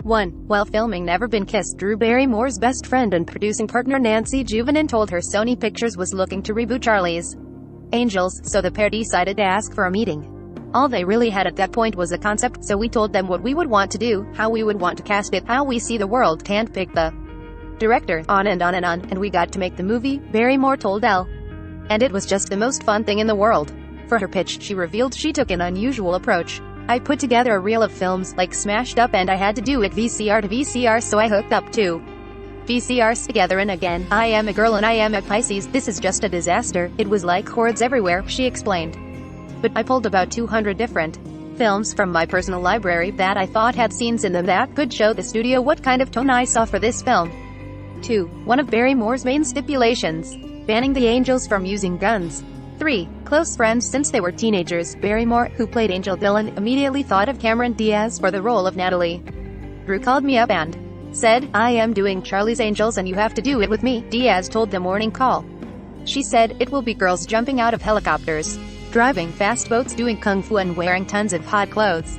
1. While filming Never Been Kissed, Drew Barrymore's best friend and producing partner Nancy Juvenin told her Sony Pictures was looking to reboot Charlie's Angels, so the pair decided to ask for a meeting. All they really had at that point was a concept, so we told them what we would want to do, how we would want to cast it, how we see the world, handpick the director, on and on, and we got to make the movie, Barrymore told Elle. And it was just the most fun thing in the world. For her pitch, she revealed she took an unusual approach. I put together a reel of films, like Smashed Up, and I had to do it VCR to VCR, so I hooked up two VCRs together, and again, I am a girl and I am a Pisces, this is just a disaster, it was like hordes everywhere, she explained. But I pulled about 200 different films from my personal library that I thought had scenes in them that could show the studio what kind of tone I saw for this film. 2. One of Barrymore's main stipulations: banning the Angels from using guns. 3. Close friends since they were teenagers. Barrymore, who played Angel Dillon, immediately thought of Cameron Diaz for the role of Natalie. Drew called me up and said, "I am doing Charlie's Angels and you have to do it with me," Diaz told The Morning Call. She said, "It will be girls jumping out of helicopters, driving fast boats, doing kung fu, and wearing tons of hot clothes."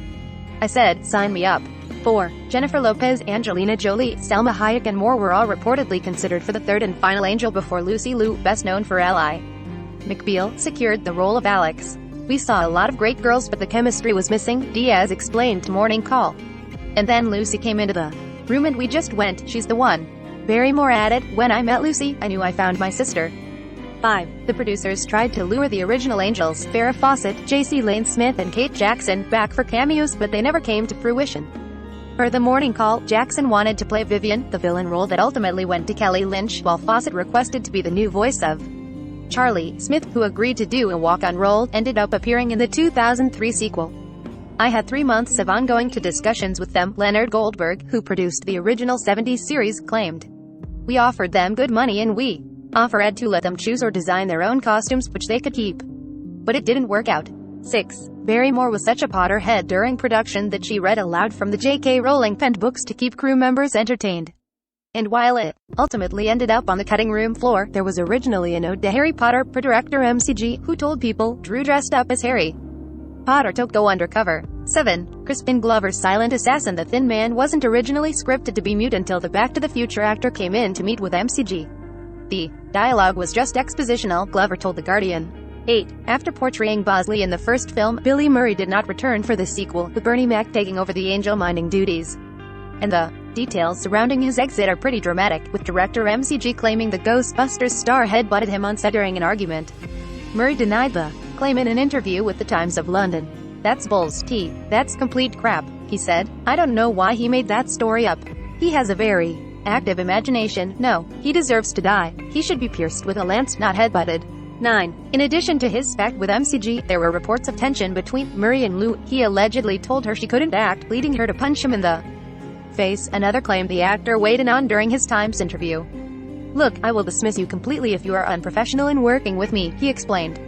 I said, "Sign me up." 4. Jennifer Lopez, Angelina Jolie, Salma Hayek and more were all reportedly considered for the third and final Angel before Lucy Liu, best known for Ally McBeal, secured the role of Alex. "We saw a lot of great girls but the chemistry was missing," Diaz explained to Morning Call. "And then Lucy came into the room and we just went, she's the one." Barrymore added, "When I met Lucy, I knew I found my sister." 5. The producers tried to lure the original Angels, Farrah Fawcett, J.C. Lane Smith and Kate Jackson, back for cameos, but they never came to fruition. Per The Morning Call, Jackson wanted to play Vivian, the villain role that ultimately went to Kelly Lynch, while Fawcett requested to be the new voice of Charlie. Smith, who agreed to do a walk-on role, ended up appearing in the 2003 sequel. "I had 3 months of ongoing discussions with them," Leonard Goldberg, who produced the original 70s series, claimed. "We offered them good money and we offered to let them choose or design their own costumes, which they could keep. But it didn't work out." 6. Barrymore was such a Potterhead during production that she read aloud from the J.K. Rowling penned books to keep crew members entertained. And while it ultimately ended up on the cutting room floor, there was originally a note to Harry Potter per director MCG, who told people, "Drew dressed up as Harry Potter to go undercover." 7. Crispin Glover's silent assassin. The Thin Man wasn't originally scripted to be mute until the Back to the Future actor came in to meet with MCG. The dialogue was just expositional, Glover told The Guardian. 8. After portraying Bosley in the first film, Billy Murray did not return for the sequel, with Bernie Mac taking over the angel minding duties. And the details surrounding his exit are pretty dramatic, with director MCG claiming the Ghostbusters star headbutted him on set during an argument. Murray denied the claim in an interview with the Times of London. "That's bulls, T. That's complete crap," he said. "I don't know why he made that story up. He has a very active imagination. No, he deserves to die. He should be pierced with a lance, not headbutted." 9. In addition to his spat with MCG, there were reports of tension between Murray and Liu. He allegedly told her she couldn't act, leading her to punch him in the face. Another claimed the actor weighed in on during his Times interview. "Look, I will dismiss you completely if you are unprofessional in working with me," he explained.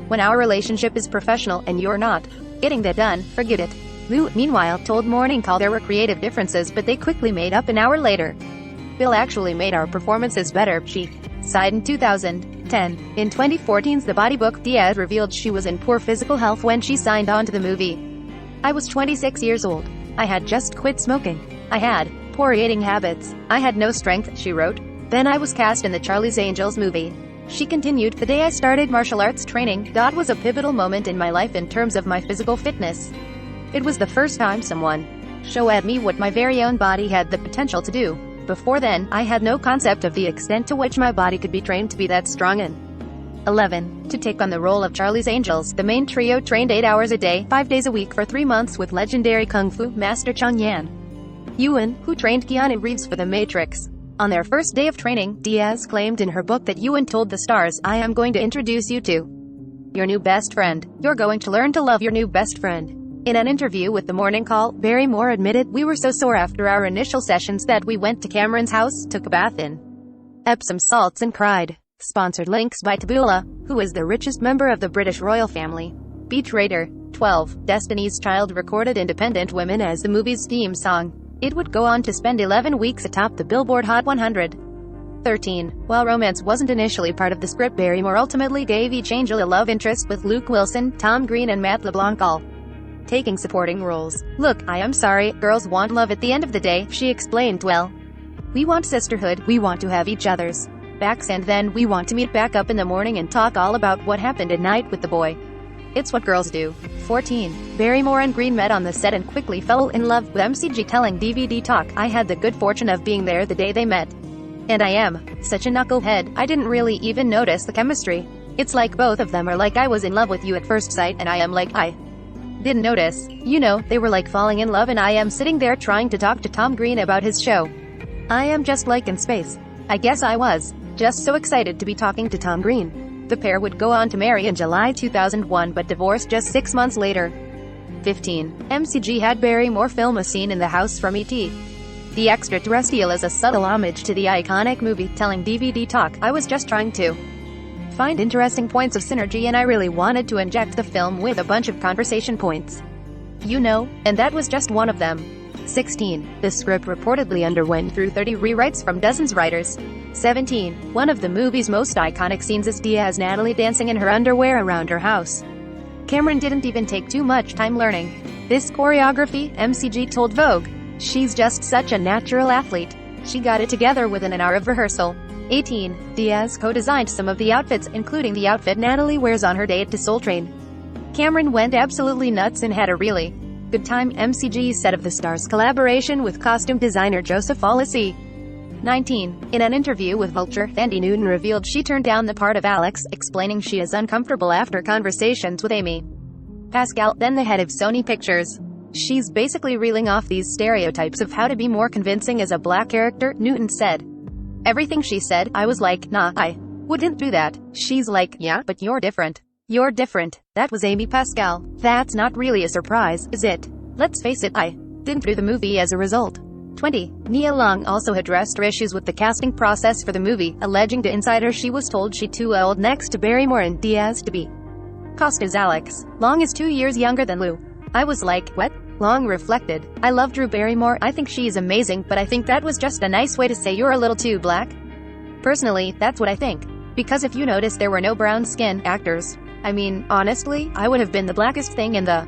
"When our relationship is professional, and you're not getting that done, forget it." Liu, meanwhile, told Morning Call there were creative differences, but they quickly made up an hour later. "Bill actually made our performances better," she sighed in 2010. In 2014's The Body Book, Diaz revealed she was in poor physical health when she signed on to the movie. "I was 26 years old. I had just quit smoking. I had poor eating habits. I had no strength," she wrote. "Then I was cast in the Charlie's Angels movie." She continued, "The day I started martial arts training, that was a pivotal moment in my life in terms of my physical fitness. It was the first time someone showed me what my very own body had the potential to do. Before then, I had no concept of the extent to which my body could be trained to be that strong and." 11. To take on the role of Charlie's Angels, the main trio trained 8 hours a day, 5 days a week for 3 months with legendary kung fu master Chung Yan Ewan, who trained Keanu Reeves for The Matrix. On their first day of training, Diaz claimed in her book that Ewan told the stars, "I am going to introduce you to your new best friend. You're going to learn to love your new best friend." In an interview with The Morning Call, Barrymore admitted, "We were so sore after our initial sessions that we went to Cameron's house, took a bath in Epsom salts and cried." Sponsored links by Taboola, who is the richest member of the British royal family. Beat Raider. 12. Destiny's Child recorded Independent Women as the movie's theme song. It would go on to spend 11 weeks atop the Billboard Hot 100. 13. While romance wasn't initially part of the script, Barrymore ultimately gave each angel a love interest, with Luke Wilson, Tom Green and Matt LeBlanc all taking supporting roles. "Look, I am sorry, girls want love at the end of the day," she explained. "Well, we want sisterhood, we want to have each other's backs, and then we want to meet back up in the morning and talk all about what happened at night with the boy. It's what girls do." 14. Barrymore and Green met on the set and quickly fell in love, with MCG telling DVD Talk, "I had the good fortune of being there the day they met. And I am such a knucklehead, I didn't really even notice the chemistry. It's like both of them are like I was in love with you at first sight, and I am like I didn't notice. You know, they were like falling in love, and I am sitting there trying to talk to Tom Green about his show. I am just like in space. I guess I was just so excited to be talking to Tom Green." The pair would go on to marry in July 2001 but divorced just 6 months later. 15. MCG had Barrymore film a scene in the house from E.T. The Extraterrestrial is a subtle homage to the iconic movie, telling DVD Talk, "I was just trying to find interesting points of synergy, and I really wanted to inject the film with a bunch of conversation points. You know, and that was just one of them." 16. The script reportedly underwent through 30 rewrites from dozens of writers. 17. One of the movie's most iconic scenes is Diaz Natalie dancing in her underwear around her house. Cameron didn't even take too much time learning this choreography, MCG told Vogue. "She's just such a natural athlete. She got it together within an hour of rehearsal." 18. Diaz co-designed some of the outfits, including the outfit Natalie wears on her date to Soul Train. Cameron went absolutely nuts and had a really good time, MCG said of the star's collaboration with costume designer Joseph Alessi. 19. In an interview with Vulture, Thandie Newton revealed she turned down the part of Alex, explaining she is uncomfortable after conversations with Amy Pascal, then the head of Sony Pictures. "She's basically reeling off these stereotypes of how to be more convincing as a black character," Newton said. "Everything she said, I was like, nah, I wouldn't do that." She's like, "Yeah, but you're different. You're different." That was Amy Pascal. That's not really a surprise, is it? Let's face it, I didn't do the movie as a result. 20. Nia Long also addressed her issues with the casting process for the movie, alleging to insiders she was told she too old next to Barrymore and Diaz to be cast as Alex. "Long is 2 years younger than Lou. I was like, what?" Long reflected, "I love Drew Barrymore, I think she's amazing, but I think that was just a nice way to say you're a little too black. Personally, that's what I think. Because if you notice there were no brown skin actors. I mean, honestly, I would have been the blackest thing in the